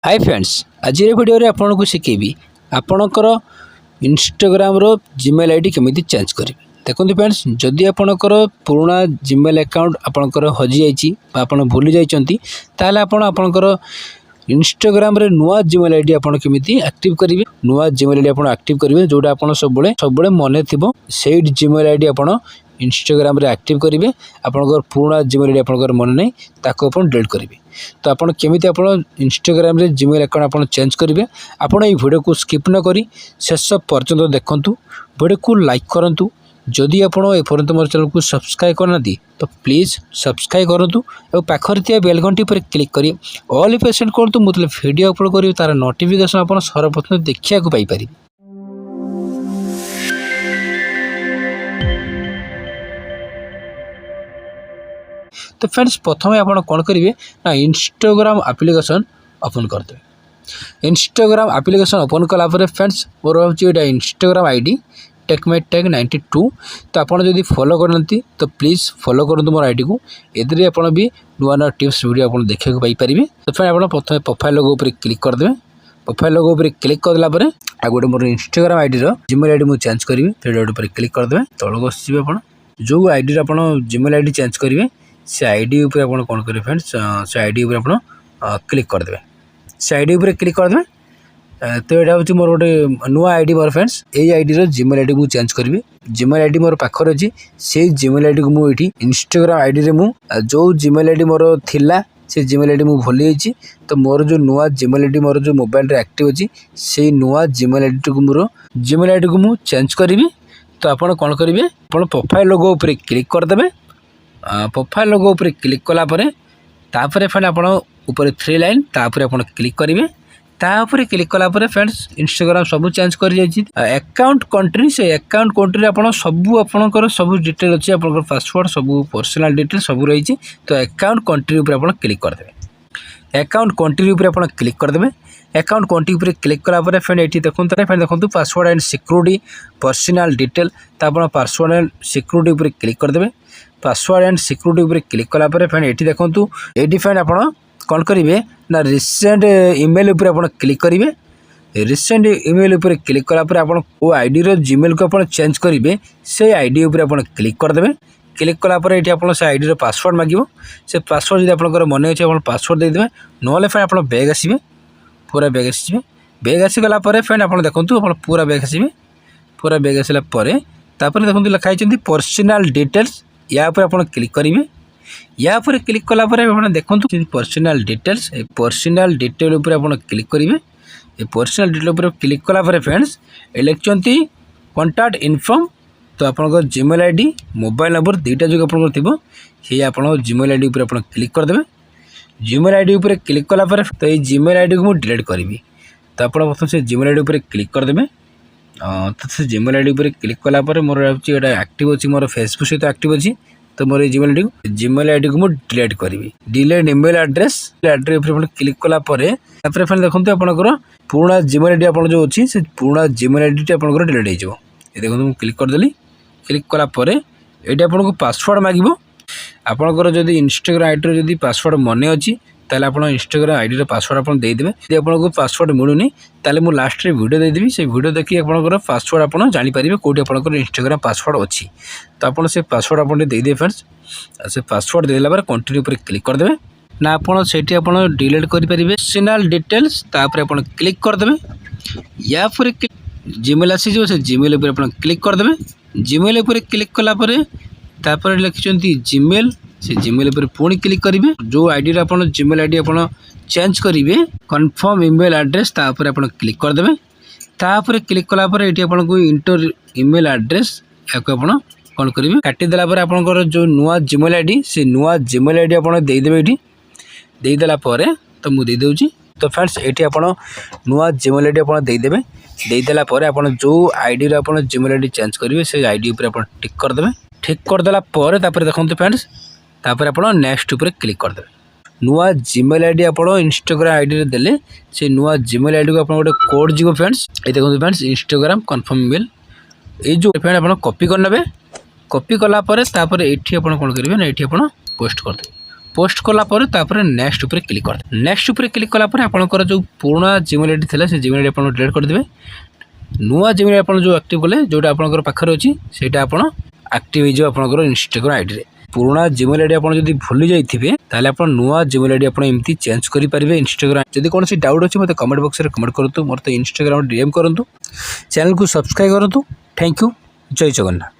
Hi friends, आज video आपको शिखेबी आपणकर इंस्टाग्राम रो जीमेल आईडी केमिति चेंज करेंगे। देखो फ्रेंड्स, जदि आपणकर पुराना जीमेल अकाउंट आपणकर हजि जाइए आपड़ भूली जाइए ताले आपणकर इंस्टाग्राम रे नुआ जीमेल आईडी आपन केमिति एक्टिव करेंगे। नुआ जीमेल आईडी आपन एक्टिव करेंगे जोटा आपन सब मन थी से जीमेल आईडी आपन इंस्टाग्राम रे एक्टिव करेंगे। आपनकर पुराना जीमेल आईडी आपनकर मन नहीं ताको आपन डिलीट करेंगे। तो आपन केमिति आपन इंस्टाग्राम रे जीमेल अकाउंट आपन चेंज करेंगे। आपन ये वीडियो को स्किप न करी शेष पर्यंत देखंतु, वीडियो को लाइक करंतु। जदि आप एपर्यंत मोर चैनल को सब्सक्राइब करना तो प्लीज सब्सक्राइब करूँ और पाखर थी बेल घंटी पर क्लिक करी ऑल पेसेंट करूँ। मुझे वीडियो अपलोड करी तार नोटिफिकेशन आप सर्वप्रथम देखा पाइपर। तो फ्रेंड्स, प्रथम आप कौन करेंगे ना इंस्टाग्राम एप्लिकेशन ओपन करदे। इंस्टाग्राम एप्लिकेशन ओपन कलापर फ्रेंड्स मोर हूँ इंस्टाग्राम आईडी टेकमेटेक 92। तो आपड़ जब फॉलो करती तो प्लीज फॉलो करूँ मोर आईडी को। एदे आप भी नुआ नुआ टिप्स वीडियो आप देखा पाइपर। तो फ्रेंड आप प्रथम प्रोफाइल लोगो पर क्लिक करदे। प्रोफाइल लोगो पर क्लिक करदेला आ गोटे मोर इंस्टाग्राम आईडी जीमेल आईडी मुझे चेंज करी पर क्लिक करदे। तलक आसवे आप जो आईडी आप जीमेल आईडी चेंज करेंगे से आईडी उपर आप कौन करेंगे फ्रेंड्स से आईडी उपर आप क्लिक करदे। से आईडी उपर क्लिक करदे। तो यहाँ हूँ मोर गोटे नुआ आईडी मोर फ्रेंड्स यही आईडी जीमेल आईडी मुझे चेंज करी। जीमेल आईडी मोर पाखर अच्छी से जीमेल आईडी को मुझे इंस्टाग्राम आईडी रे जो जीमेल आईडी मोर थिला से जीमेल आईडी मुझे भूली जाइए। तो मोर जो नुआ जीमेल आईडी मोर जो मोबाइल रे एक्टिव अच्छी से नुआ जीमेल आईडी को मोर जीमेल आईडी को मुझे चेंज करी। तो आप कौन करेंगे आप प्रोफाइल लोगो उपर क्लिक करदे। प्रोफाइल लोगो उपर क्लिक कलापर फ्रेंड आप ऊपर 3 लाइन तापर आप क्लिक करेंगे। तापर क्लिक कलापर फ्रेंड्स इंस्टाग्राम सब चेंज कर अकाउंट कंट्री से अकाउंट कंट्री आप सबू आपंकर सब डिटेल अच्छी आप पासवर्ड सब पर्सनल डिटेल सब रही। तो अकाउंट कंट्री उपर आप क्लिक करदे। अकाउंट कंट्री उपर आप क्लिक करदे। अकाउंट कंट्री उपर क्लिक कलापर फ्रेंड ये देखो फ्रेंड देखो password and security personal detail. तो आप पासवर्ड एंड सिक्योरिटी उपर क्लिक करदे। पासवर्ड एंड सिक्योरिटी उपर क्लिक कलापर फ्रेंड ये देखो ये फ्रेंड आप कौन करेंगे ना रिसेंट ईमेल उपर आप क्लिक करेंगे। रिसेंट ईमेल उपर क्लिक कलापर आप आईडी रो जीमेल को आप चेंज करेंगे से आईडी उपर आप क्लिक करदे। क्लिक कलापर ये आप से आईडी रो पासवर्ड मांगो। से पासवर्ड जब आप मन अच्छे आप पासवर्ड देदेवे ना फ्रेंड आप बैग आसवे पूरा बैग आसवे। बैग आसीगला फ्रेंड आप देखो आप पूरा बैग आसवे। पूरा बैग आसला देखो लिखाई पर्सनल डिटेल्स या आप क्लिक करेंगे। या पर क्लिक कलापर देखो पर्सनल डिटेल्स पर्सनल डिटेल उपर आप क्लिक करेंगे। पर्सनल डिटेल उपर क्लिक कलापर फ्रेंड्स ये लिखते कॉन्टैक्ट इनफॉर्म। तो आप जीमेल आईडी मोबाइल नंबर दुईटा जो आप जीमेल आईडी उपर आप क्लिक करदे। जीमेल आईडी उपर क्लिक कलापर तो ये जीमेल आईडी को मुझे डिलीट करी। तो आप प्रथम से जीमेल आईडी उपर क्लिक करदे। तो से जीमेल आईडी उपर क्लिक कलापर मोर एक्टिव अच्छी मोर फेसबुक सहित एक्टिव अच्छी। तो मोर जीमेल आईडी को मुझे डिलीट करी। डिलीट ईमेल एड्रेस उपर क्लिक कलापर फ्रेंड देखो आपंकर पुराना जीमेल आईडी आप जो अच्छी से पुराना जीमेल आईडी आपंकर डिलीट हो। देखो मुझे क्लिक करदेली। क्लिक कलापर ये आपको पासवर्ड मांगो। आपंकर जब इंस्टाग्राम आईडी जब पासवर्ड मन अच्छी ताले आप इंस्टाग्राम आईडी पासवर्ड आप देदेवे। यदि आपको पासवर्ड मिलूनी ताले मुझे लास्ट रे वीडियो देदेवी। से वीडियो देखिए आपंकर पासवर्ड आप जानीपर कौटी आपंकर इंस्टाग्राम पासवर्ड अच्छी। तो आप से पासवर्ड आप देदेवे फ्रेंड्स। से पासवर्ड देला पर कंटिन्यू पर क्लिक करदे ना आप डिलीट करेंगे पर्सनल डिटेल्स तापर आप क्लिक करदे। या फिर जीमेल आसी से जीमेल उपर आप क्लिक करदे। जीमेल उपर क्लिक कलापर तापर लिखिं जीमेल से जीमेल उपर पुणी क्लिक करेंगे। जो आईडी आप जीमेल आईडी आप चेंज करेंगे कन्फर्म ईमेल एड्रेस तापर आप क्लिक करदे। तापर क्लिक कलापर ये आपको इंटर ईमेल एड्रेस या आप कौन करेंगे काटिदेला आपंकर जो नुआ जीमेल आईडी से नुआ जीमेल आईडी आप देदेवे। ये देदेला तो मुझे देदेवि। तो फ्रेंड्स ये आप नुआ जीमेल आईडी आप देदेवे। देदेला आप जो आईडी आप जीमेल आईडी चेंज करेंगे से आईडी उपर आप टिक करदे। ठीक करदेला देखो फ्रेंड्स तापर आप नेक्स्ट उपर क्लिक करदे। नुआ जीमेल आईडी आप इंस्टाग्राम आईडी देले से नुआ जीमेल आईडी को आप गोटे कोड जीव फ्रेंड्स। ये देखो फ्रेंड्स इंस्टाग्राम कन्फर्म ईमेल ये जो फ्रेंड आप कॉपी करने। कॉपी कलापर ये कौन करेंगे ना ये पोस्ट करदे। पोस्ट कलापर नेक्स्ट उपर क्लिक कर नेक्स्ट उपर क्लिक कलापर आपंकर जो पुराना जीमेल आईडी था से जीमेल आईडी आप डिलीट करदे नुआ जीमेल आप जो एक्टिव कले जोटा आपंकर पाखर अच्छी से एक्टिव हो इंस्टाग्राम आईडी रे पुराना जीमेल आईडी आप भूली जाइए ताले आप नुआ जीमेल आईडी आप एमती चेंज करेंगे इंस्टाग्राम जब कौन डाउट अच्छे मतलब कमेंट बॉक्स में कमेंट करूँ मोर तो इंस्टाग्राम डीएम करूँ चैनल को सब्सक्राइब करूँ थैंक यू जय जगन्नाथ।